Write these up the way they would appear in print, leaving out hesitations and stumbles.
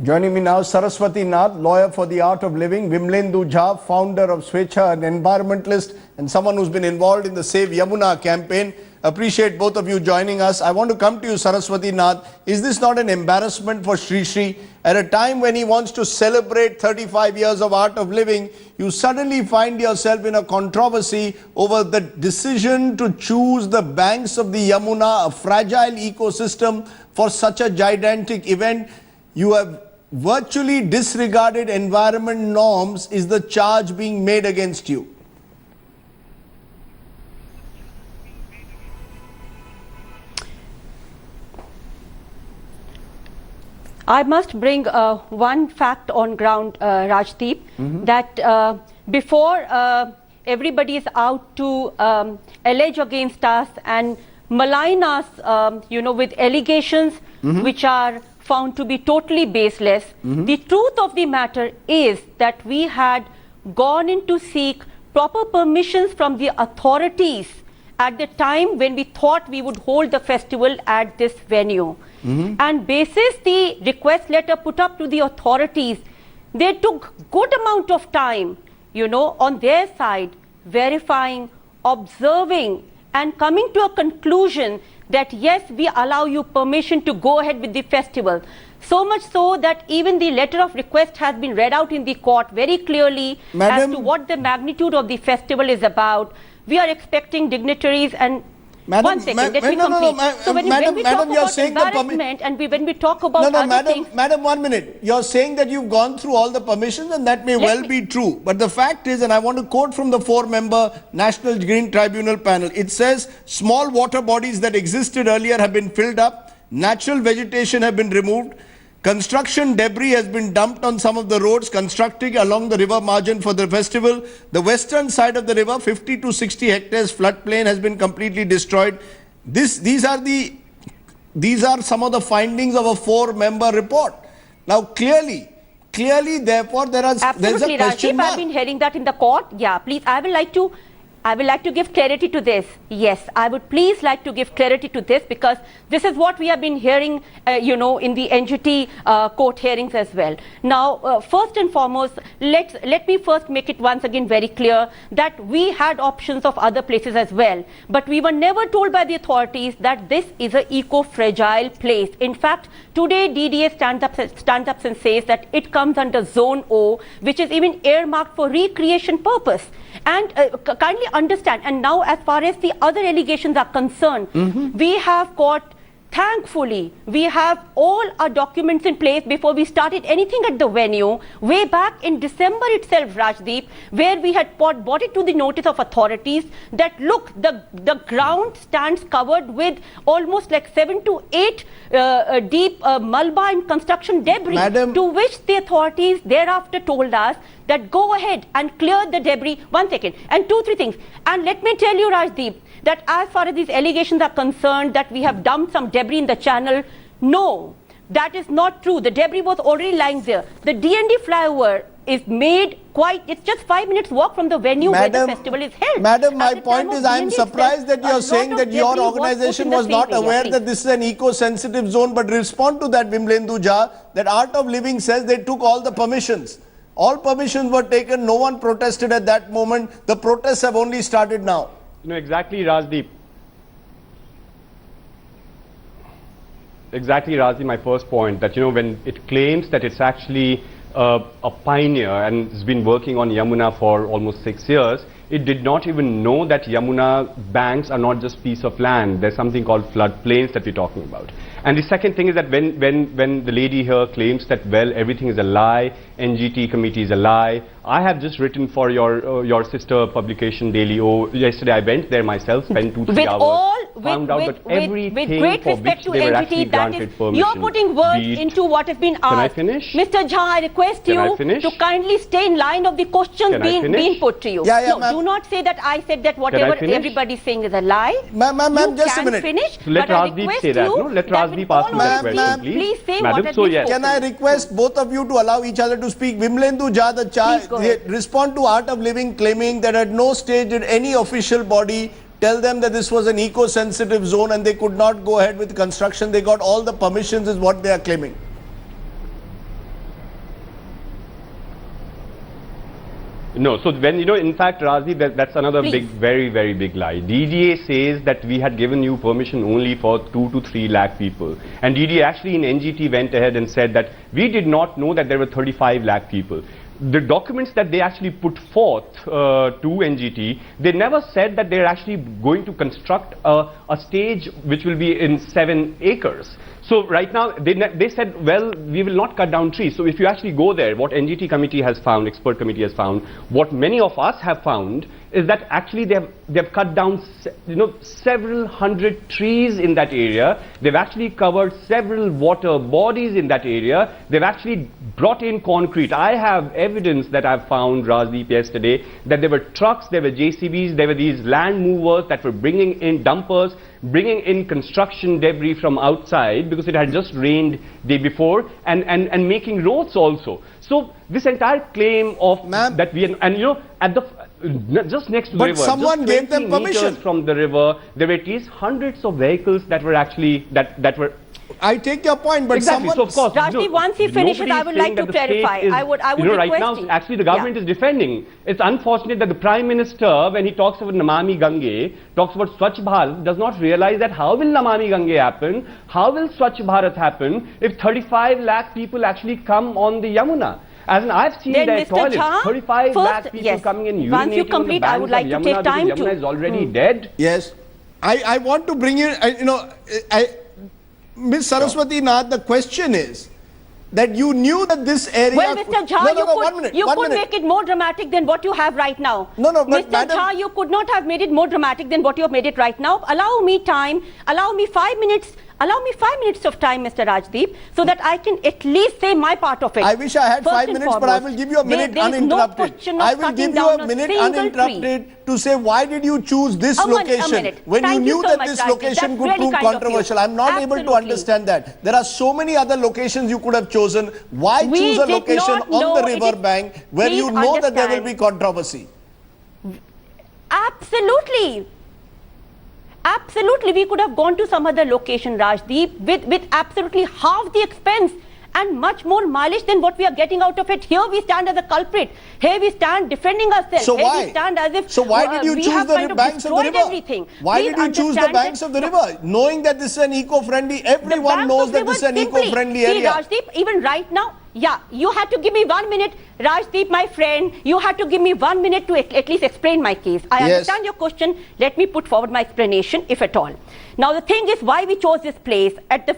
Joining me now, Saraswati Nath, lawyer for the art of living, Vimlendu Jha, founder of Swecha, an environmentalist and someone who's been involved in the Save Yamuna campaign. Appreciate both of you joining us. I want to come to you, Saraswati Nath. Is this not an embarrassment for Sri Sri? At a time when he wants to celebrate 35 years of art of living, you suddenly find yourself in a controversy over the decision to choose the banks of the Yamuna, a fragile ecosystem, for such a gigantic event. You have virtually disregarded environment norms, is the charge being made against you. I must bring one fact on ground, Rajdeep, that before everybody is out to allege against us and malign us, with allegations which are found to be totally baseless. The truth of the matter is that we had gone in to seek proper permissions from the authorities at the time when we thought we would hold the festival at this venue. And basis the request letter put up to the authorities, they took good amount of time, on their side, verifying, observing, and coming to a conclusion that yes, we allow you permission to go ahead with the festival. So much so that even the letter of request has been read out in the court very clearly as to what the magnitude of the festival is about. We are expecting dignitaries and one second, let me complete. So when we talk about embarrassment and when we talk about other things... Madam, 1 minute. You're saying that you've gone through all the permissions and that may well be true. But the fact is, and I want to quote from the 4-member National Green Tribunal panel, it says, small water bodies that existed earlier have been filled up, natural vegetation have been removed, construction debris has been dumped on some of the roads constructing along the river margin for the festival. The western side of the river, 50 to 60 hectares floodplain, has been completely destroyed. These are some of the findings of a 4-member report. Now clearly, therefore, there's a question mark. I've been hearing that in the court. Yeah, please, I would like to give clarity to this. Yes, I would please like to give clarity to this because this is what we have been hearing, in the NGT court hearings as well. Now, first and foremost, let me first make it once again very clear that we had options of other places as well. But we were never told by the authorities that this is an eco-fragile place. In fact, today DDA stands up and says that it comes under Zone O, which is even earmarked for recreation purpose. And kindly understand, and now as far as the other allegations are concerned, we have got, thankfully, we have all our documents in place before we started anything at the venue, way back in December itself, Rajdeep, where we had brought it to the notice of authorities that, look, the ground stands covered with almost like 7 to 8 deep malba and construction debris, to which the authorities thereafter told us that go ahead and clear the debris. 1 second. And 2, 3 things. And let me tell you, Rajdeep, that as far as these allegations are concerned that we have dumped some debris in the channel, no, that is not true. The debris was already lying there. The D&D flyover is made it's just 5 minutes walk from the venue where the festival is held. Madam, my point is I am surprised that you are saying that your organization was not aware that this is an eco-sensitive zone, but respond to that, Vimlendu Jha, that Art of Living says they took all the permissions. All permissions were taken, no one protested at that moment. The protests have only started now. Exactly, Rajdeep. Exactly, Rajdeep, my first point, that, when it claims that it's actually a pioneer and has been working on Yamuna for almost 6 years, it did not even know that Yamuna banks are not just piece of land. There's something called floodplains that we're talking about. And the second thing is that when the lady here claims that, well, everything is a lie, NGT committee is a lie, I have just written for your sister publication, Daily O. Yesterday I went there myself, spent 2-3 hours, found out that everything for which they were actually granted permission. You're putting words into what has been asked. Can I finish? Mr. Jha, I request you to kindly stay in line of the questions being put to you. No, do not say that I said that whatever everybody is saying is a lie. Ma'am, just a minute. Finish, so let Rajdeep say that. No? Let Rajdeep ask me that question, please. Please say Madam, what so yes. Can I request both of you to allow each other to speak? Vimlendu Jha, respond to Art of Living claiming that at no stage did any official body tell them that this was an eco-sensitive zone and they could not go ahead with construction. They got all the permissions is what they are claiming. Let Rajdeep say that. No? Let Rajdeep ask me that question, please. Madam, so yes. Can I request both of you to allow each other to speak? Vimlendu Jha, respond to Art of Living claiming that at no stage did any official body tell them that this was an eco-sensitive zone and they could not go ahead with construction. They got all the permissions is what they are claiming. No, so when, in fact, Razi, that's another Please. big, very, very big lie. DDA says that we had given you permission only for 2 to 3 lakh people. And DDA actually in NGT went ahead and said that we did not know that there were 35 lakh people. The documents that they actually put forth to NGT, they never said that they're actually going to construct a stage which will be in 7 acres. So right now, they said, well, we will not cut down trees. So if you actually go there, what NGT committee has found, expert committee has found, what many of us have found is that actually they have cut down several hundred trees in that area. They've actually covered several water bodies in that area. They've actually brought in concrete. I have evidence that I've found, Rajdeep, yesterday, that there were trucks, there were JCBs, there were these land movers that were bringing in dumpers, bringing in construction debris from outside because it had just rained day before, and making roads also. So this entire claim of that we at the just next to the river, someone just gave them 20 meters permission from the river, there were at least hundreds of vehicles that were actually that were. I take your point, but Exactly. someone... So of course, Rajdeep, once he finishes, I would like to clarify. I would right request now, you. actually, the government is defending. It's unfortunate that the Prime Minister, when he talks about Namami Gange, talks about Swachh Bharat, does not realize that how will Namami Gange happen? How will Swachh Bharat happen if 35 lakh people actually come on the Yamuna? As in, I've seen Then their Mr. toilets, Jha, 35 lakh people yes. coming in, Once you urinating complete, on I the would banks like of to Yamuna take time because to... Yamuna is already dead. Yes. I want to bring in, Ms. Saraswati Nath, the question is that you knew that this area... Well, Mr. Jha, you could minute. make it more dramatic than what you have right now. No, but Mr. madam... Jha, you could not have made it more dramatic than what you have made it right now. Allow me time, allow me 5 minutes. Allow me 5 minutes of time, Mr. Rajdeep, so that I can at least say my part of it. I wish I had First 5 and minutes, but I will foremost, give you a minute there is no uninterrupted. question of I will cutting give you down a minute single uninterrupted tree. to say why did you choose this A location minute. when Thank you you knew so that much, this Rajdeep. location That's could really prove kind of you. controversial. I'm not able to Absolutely. understand that. There are so many other locations you could have chosen. Why We choose a did location not know on the it river is- bank where Please you know that there will understand. be controversy? Absolutely. Absolutely, we could have gone to some other location, Rajdeep, with absolutely half the expense and much more mileage than what we are getting out of it. Here we stand as a culprit. Here we stand defending ourselves. So Here why? we stand as if So why did you we choose have the kind of banks of the destroyed river? everything. Why Please did you choose the understand banks that- of the river? Knowing that this is an eco-friendly, everyone banks knows of that river this is an simply- eco-friendly See, area. Rajdeep, even right now, yeah, you had to give me 1 minute. Rajdeep, my friend, you had to give me 1 minute to at least explain my case. I Yes. understand your question. Let me put forward my explanation, if at all. Now, the thing is why we chose this place. At the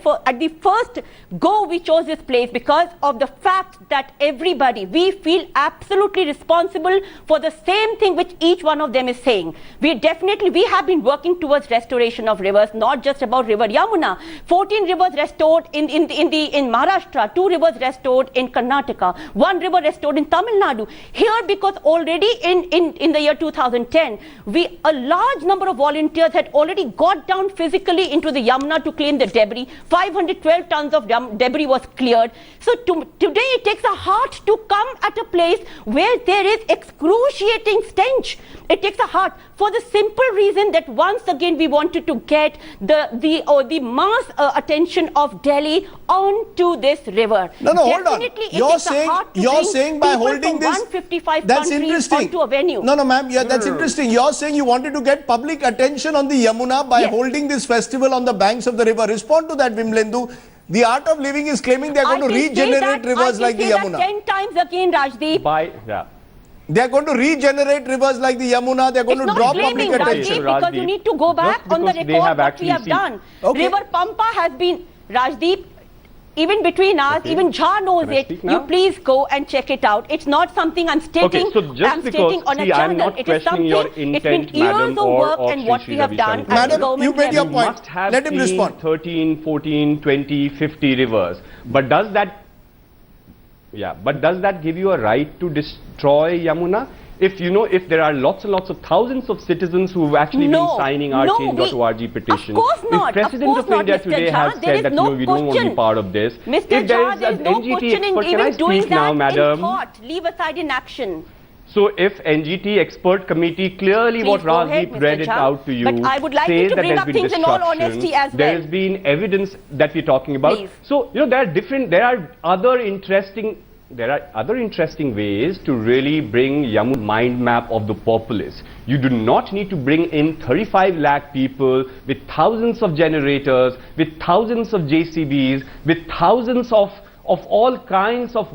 first go, we chose this place because of the fact that everybody, we feel absolutely responsible for the same thing which each one of them is saying. We have been working towards restoration of rivers, not just about river Yamuna. 14 rivers restored in Maharashtra, 2 rivers restored in Karnataka, 1 river restored in Tamil Nadu. Here, because already in the year 2010, a large number of volunteers had already got down physically into the Yamuna to clean the debris. 512 tons of debris was cleared. So today it takes a heart to come at a place where there is excruciating stench. It takes a heart for the simple reason that once again we wanted to get the mass attention of Delhi onto this river. No, hold on. Definitely, You're saying by holding this, 155 that's countries interesting. onto a venue. No, ma'am, yeah, that's interesting. You're saying you wanted to get public attention on the Yamuna by Yes. holding this festival on the banks of the river. Respond to that, Vimlendu. The Art of Living is claiming they're going to regenerate rivers like the Yamuna. 10 times again, Rajdeep. They are going to regenerate rivers like the Yamuna. They are going It's to not draw claiming, public Rajdeep, attention. because you need to go back Just on the because they record have what we actually have seen- done. Okay. River Pampa has been, Rajdeep, even between us, Okay. even Jha knows Can I it. speak You now? please go and check it out. It's not something I'm stating. Okay, so just I'm because, stating on a see, I'm channel. not It is questioning something. your It's been intent, years madam, of or work of and Sri what Sri we have Ravi done Shankar. at the Madam, government you made your level. point. Must have Let him seen respond. 13, 14, 20, 50 rivers. But does that give you a right to destroy Yamuna? If there are lots and lots of thousands of citizens who have actually been signing our change.org petition. Of course not. If President of India Mr. today Jha, has there is said that no we don't want to be question. part of this. Mr. If there Jha, is there is an no NGT questioning expert, can I even doing speak now, that madam? in thought. Leave aside in action. So if NGT expert committee clearly Please what go ahead, Rajdeep Mr. read it Jha. out to you, But I would like you says to that bring there's up been things in all destruction, honesty as there well. has been evidence that we're talking about. Please. So there are other interesting there are other interesting ways to really bring Yamuna mind map of the populace. You do not need to bring in 35 lakh people with thousands of generators, with thousands of JCBs, with thousands of all kinds of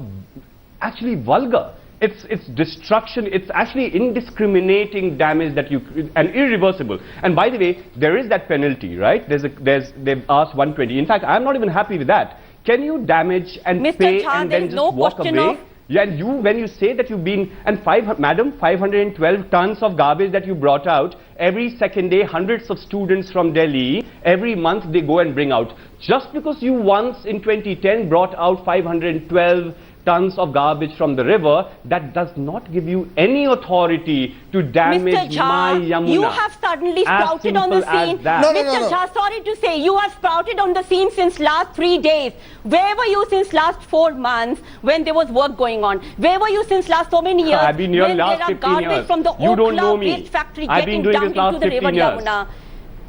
actually vulgar. It's destruction, it's actually indiscriminating damage that and irreversible. And by the way, there is that penalty, right? They've asked 120. In fact, I'm not even happy with that. Can you damage and Mr. pay Jha, and then just no walk question away? of Yeah, and when you say that you've been, and madam, 512 tons of garbage that you brought out, every second day, hundreds of students from Delhi, every month they go and bring out. Just because you once in 2010 brought out 512 tons of garbage from the river, that does not give you any authority to damage Mr. Jha, my Yamuna. you have suddenly sprouted on the scene. Mr. Jha, sorry to say, you have sprouted on the scene since last 3 days. Where were you since last 4 months when there was work going on? Where were you since last so many years? I've been here when last there are 15 garbage years. from the You don't know me. waste factory I've been getting doing dumped this last into the river 15 years. Yamuna?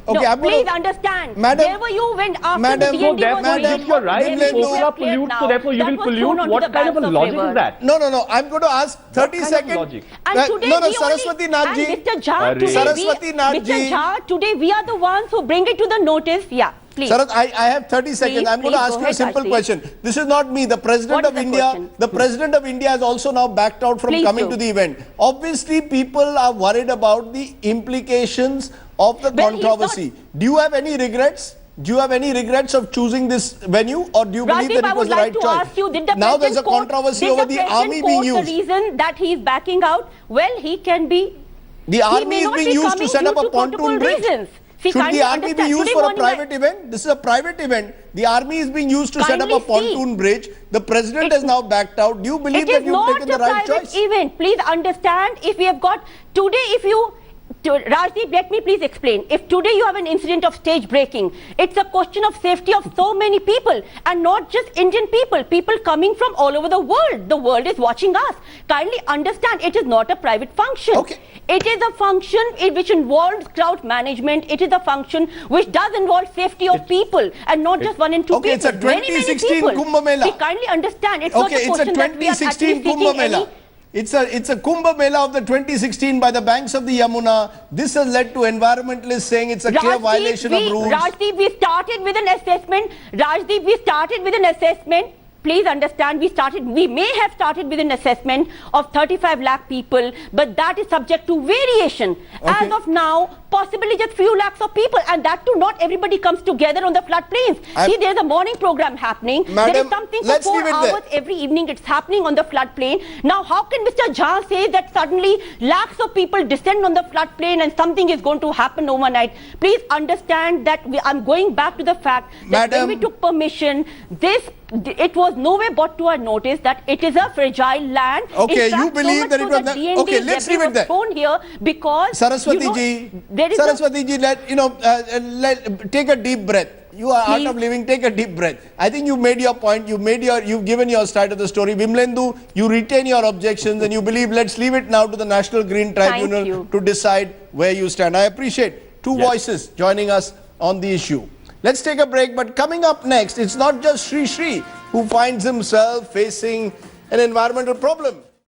Okay, No, I'm please gonna- understand. Madam- Where were you when after Madam- the So DND was therefore, released? if you're right, Vimlendu- Kola pollutes, so therefore you will pollute. What kind of a logic is that? No. I'm going to ask 30 kind of seconds. logic? And today no, we Saraswati only, Nathji. and Mr. Jha, Arre. today Saraswati we, Nathji. Mr. Jha, today we are the ones who bring it to the notice. Yeah, please. Sarat, I have 30 seconds. Please, I'm going to please, ask go you a ahead, simple Rajdeep. question. This is not me. The President What of is the India, question? the President of India has also now backed out from Please coming do. to the event. Obviously, people are worried about the implications of the Well, he's controversy. Do you have any regrets? Do you have any regrets of choosing this venue, or do you believe Rajdeep, that I it was would the right like to choice? ask you, did the Now there's a President quote- controversy did over the President army being quote used. The reason that he is backing out, well, he can be. The he army may is not being be used to coming set due up a to pontoon protocol bridge. reasons. See, Should kindly the army be understand. used Today for a morning private event? This is a private event. The army is being used to set up a Kindly see. pontoon bridge. The president It's- has now backed out. Do you believe It that is you've not taken a the right private choice? event. Please understand, if we have got, today if you, Rajdeep, let me please explain. If today you have an incident of stage breaking, it's a question of safety of so many people, and not just Indian people, people coming from all over the world. The world is watching us. Kindly understand, it is not a private function. Okay. It is a function which involves crowd management. It is a function which does involve safety of people, and not just one and two Okay, people. it's a 2016 many people. Kumbh Mela. See, kindly understand, it's not Okay, a it's a question that we are 2016 actually Kumbh seeking Mela. any. It's a Kumbh Mela of the 2016 by the banks of the Yamuna. This has led to environmentalists saying it's a clear violation of rules. Rajdeep, we started with an assessment. Rajdeep, we started with an assessment. Please understand, we may have started with an assessment of 35 lakh people, but that is subject to variation. Okay. As of now, possibly just few lakhs of people, and that too, not everybody comes together on the floodplains. See, there's a morning program happening. There Madam, is something for let's 4 leave it there. hours every evening. It's happening on the floodplain. Now, how can Mr. Jha say that suddenly lakhs of people descend on the floodplain and something is going to happen overnight? Please understand that I'm going back to the fact that Madam, when we took permission, it was nowhere brought to our notice that it is a fragile land. Okay, In fact, you believe so much that it so was DND okay, let's leave it was there. thrown here because Saraswati you know, ji, there is Saraswati ji, take a deep breath. You are Please. out of living. Take a deep breath. I think you made your point. You've given your side of the story. Vimlendu, you retain your objections and you believe. Let's leave it now to the National Green Tribunal you. to decide where you stand. I appreciate two voices joining us on the issue. Let's take a break. But coming up next, it's not just Sri Sri who finds himself facing an environmental problem.